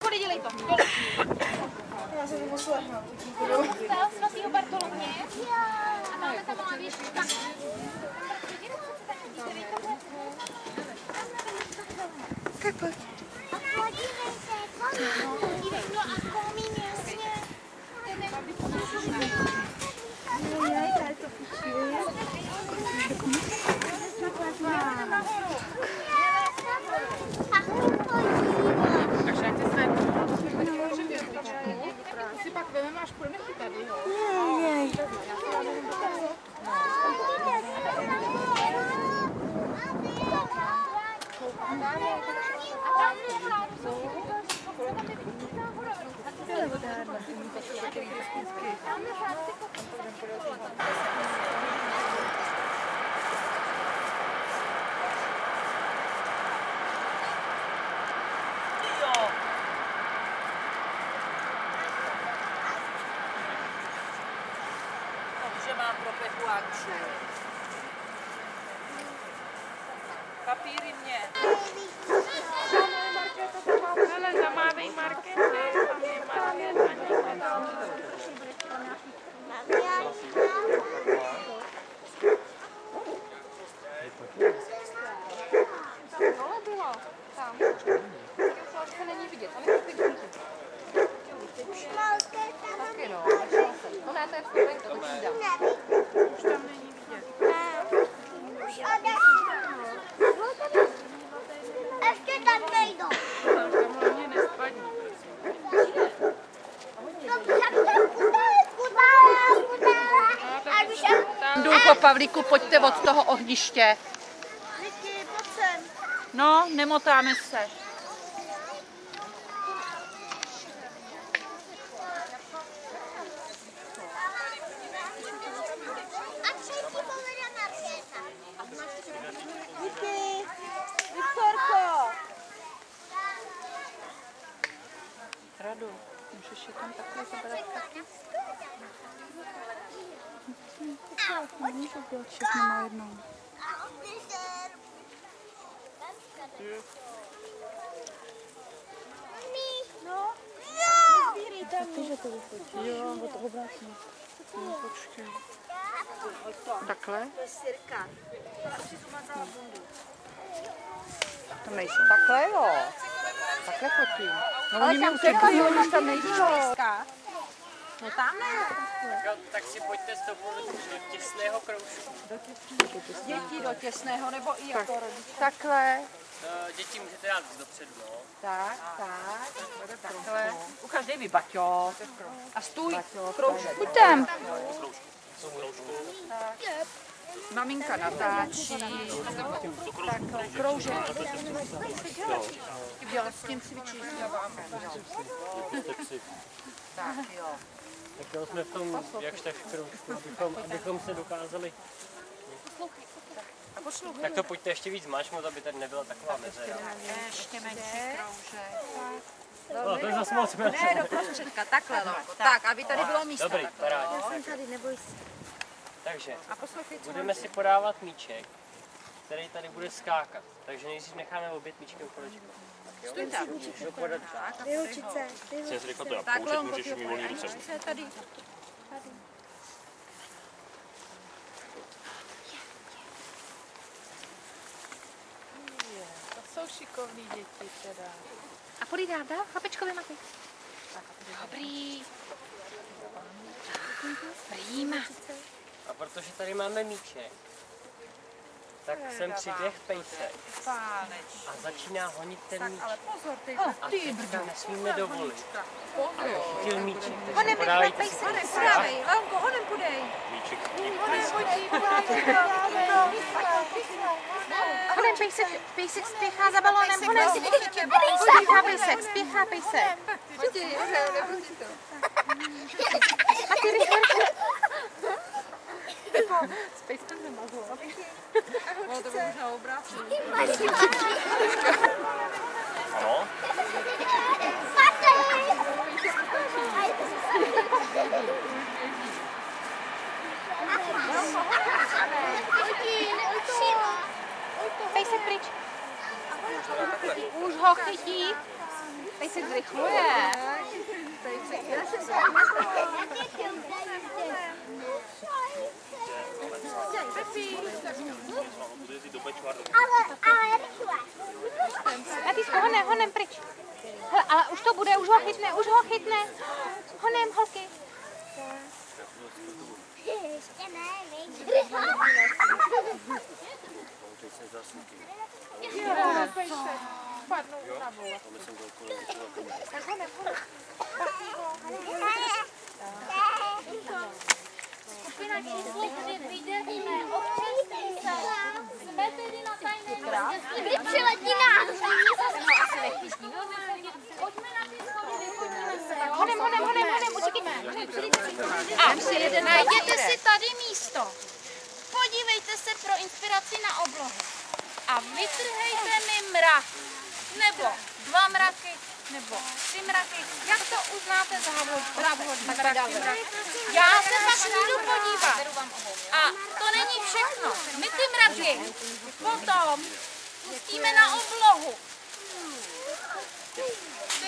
Kody, dělej to. Dole. Já se to poslechnu. Svatýho Bartoloměje. A máme tam malá věžka. Tak pojď. No a komín, jasně. Tady to půjde. Takže jak ty své si pak vememe, až půjdeme chytat, jo? Jej. Takže mám pro Pepu akci. Papíry mě. Ale zamávej Markéty, tam je Markéta. Tam dole bylo, tam. To není vidět, ale je to vidět. Taky no, no ne, to je vstupenka, to ti dám. Už tam není vidět. Ještě tam nejdou. Tam hlavně nespadní. Důlko, Pavlíku, pojďte od toho ohniště. No, nemotáme se. A třetí povede Markéta. Díky. Viktorko. Radu, můžeš je tam takhle zabrat taky? Můžu dělat všechno najednou. No. Ty, že to vyfotí. Jo, o to obrátím. No, počkej. Takhle? To je sirka. Tam nejsou. Takhle jo. Takhle fotím. No, ale tam utěkají, už tam nejsou. No tam ne. Tak si pojďte stoupnout do těsného kroužku. Děti do těsného, nebo i jako rodiče. Takhle. Děti můžete dát dopředu, no. Tak. Takhle. Ukaž, dej mi baťo. A stůj. Kroužek. Pojď tam. Maminka natáčí. Takhle. Kroužek. Dělat s tím cvičíš. Tak jo. Tak jo, jsme v tom jakž tak kroužku, abychom se dokázali. Tak to pojďte ještě víc mačmout, aby tady nebyla taková mezera. Ještě menší kroužek. No, to je zase moc. Ne, do prostředka, takhle, Lorko. Tak, aby tady bylo místo. Dobrý, parádě. Já jsem tady, neboj se. Takže A poslouchej, co budeme si podávat míček, který tady bude skákat. Takže nejdřív necháme obět míčkem kolečko. stůj tam. Můžu podat Vyhučice. Takhle on můžeš mi volný ruce. Tady. To jsou šikovní děti teda. A půjde dál, chlapečkovi Maty. Dobrý. Prýma. A protože tady máme míček, tak sem přiběh pejsek a začíná honit ten míč. Ale pozor, ty. A teďka nesmíme dovolit, aby chytil míček. Takže Honem, podávejte si honem, pejsek. podávej. Lenko, honem podej. Honem, pejsek spěchá za balónem. Honem, spěchá pejsek, spěchá pejsek. A ty rychle. S pejskem nemazlo. No, to by možná obrátil. Ano. Pejsek pryč. Už ho chytí. Teď se zrychluje. Matýsko, honem pryč. Hele, ale už to bude, už ho chytne. Honem, holky. Ještě ne, nejdřív. Skupina číslo 3 vyjde občanský sál. Jsme tedy na tajném místě. Kdy přiletí nás? Asi nechtějí. Pojďme na ty schody, vychodíme se. Honem, utíkejte. A najděte si tady místo. Podívejte se pro inspiraci na oblohu. A vytrhejte mi mrak. Nebo 2 mraky, nebo 3 mraky. Jak to uznáte za vhodné? Já se pak jdu podívat. A to není všechno. My ty mraky potom pustíme na oblohu.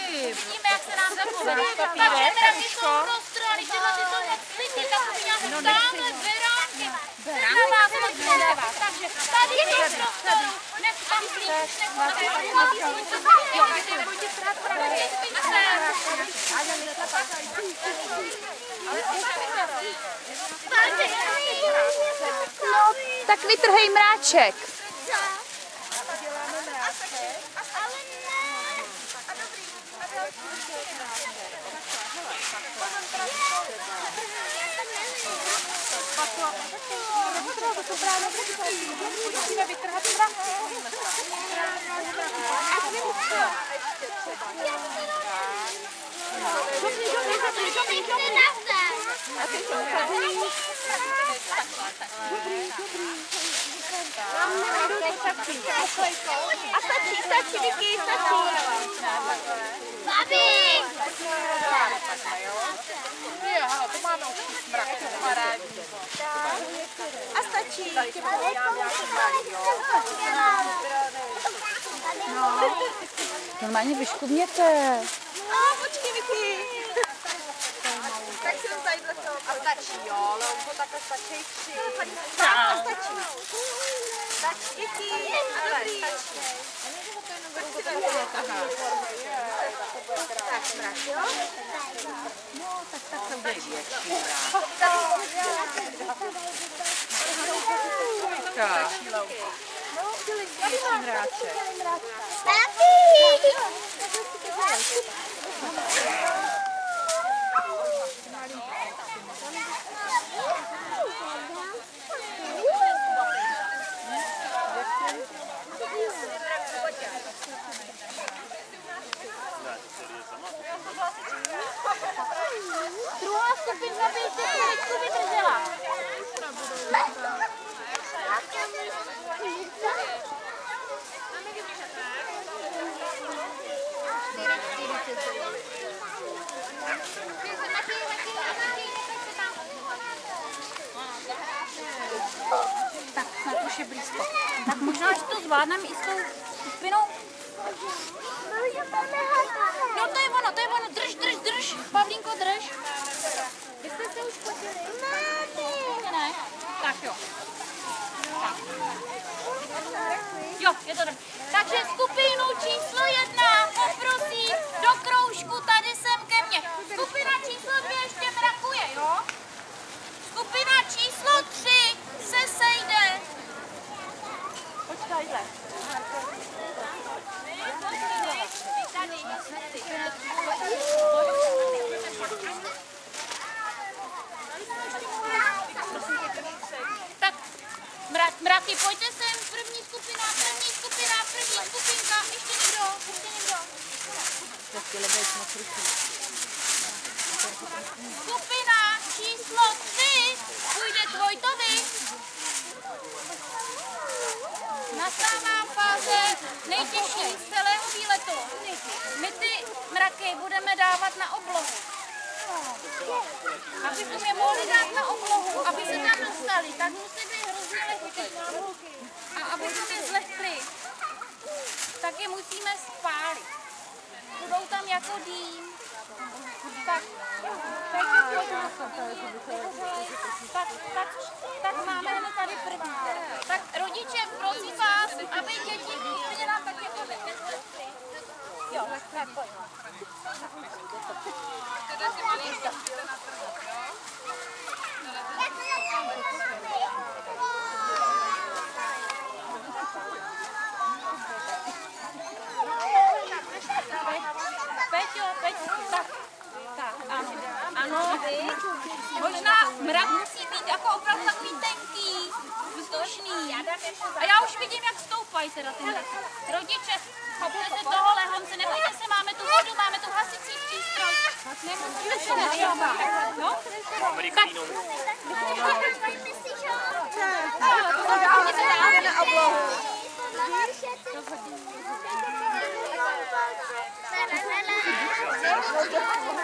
Vidíme, jak se nám zapovede. Takže mraky jsou roztrhaný. Tyhle ty jsou moc slibní, tak uvidíme tamhle beránky. Na vás odvědává. Takže tady je to prostoru. Nech tam slíč, nech tam slíč. Jo, pojďte trhat právě. No, tak vytrhej mráček. Musíme vytrhat mraky. A stačí, Vicky, stačí. Babi! Jo, to máme už mrak, parádní. A stačí. Normálně vyškudněte. Počkej, Vicky. Tak si to tadyhle to. A stačí, jo, ale on to takhle stačí 3. Stačí. Stačí. Vicky. Tak, mrak, jo? No, tak to bude větší. Větší mráček. Druhá skupinka by se chvíličku vydržela. Tak, snad už je blízko. Tak možná, že to zvládneme i s tou skupinou. No to je ono, drž. Pavlínko, drž. Vy jste se už fotili? Ne. Tak jo. Jo, je to dobré. Takže skupinu číslo 1 poprosím do kroužku tady sem ke mně. Skupina číslo 2 ještě mrakuje, jo? Skupina číslo 3 se sejde. Pojď tadyhle. Tak, mraky, pojďte sem. První skupinka, ještě někdo. Skupina číslo 3 půjde k Vojtovi. Nastává fáze nejtěžší z celého výletu. My ty mraky budeme dávat na oblohu. Abychom je mohli dát na oblohu, aby se tam dostali, tak musí být hrozně lehký. A abychom je zlehkli, tak je musíme spálit. budou tam jako dým. Tak, tak máme hned tady první. Tak rodiče, prosím vás, aby děti viděla tak jako jo, tak pojď. Peťo, tak, ano, možná mrak musí být jako opravdu takový tenký, vzdušný. A já už vidím, jak stoupají teda ty mraky. Rodiče, chopte se tohle, Honce, nebojte se, máme tu vodu, máme tu hasicí přístroj. Nemusíte se neříkat. No? La la la la.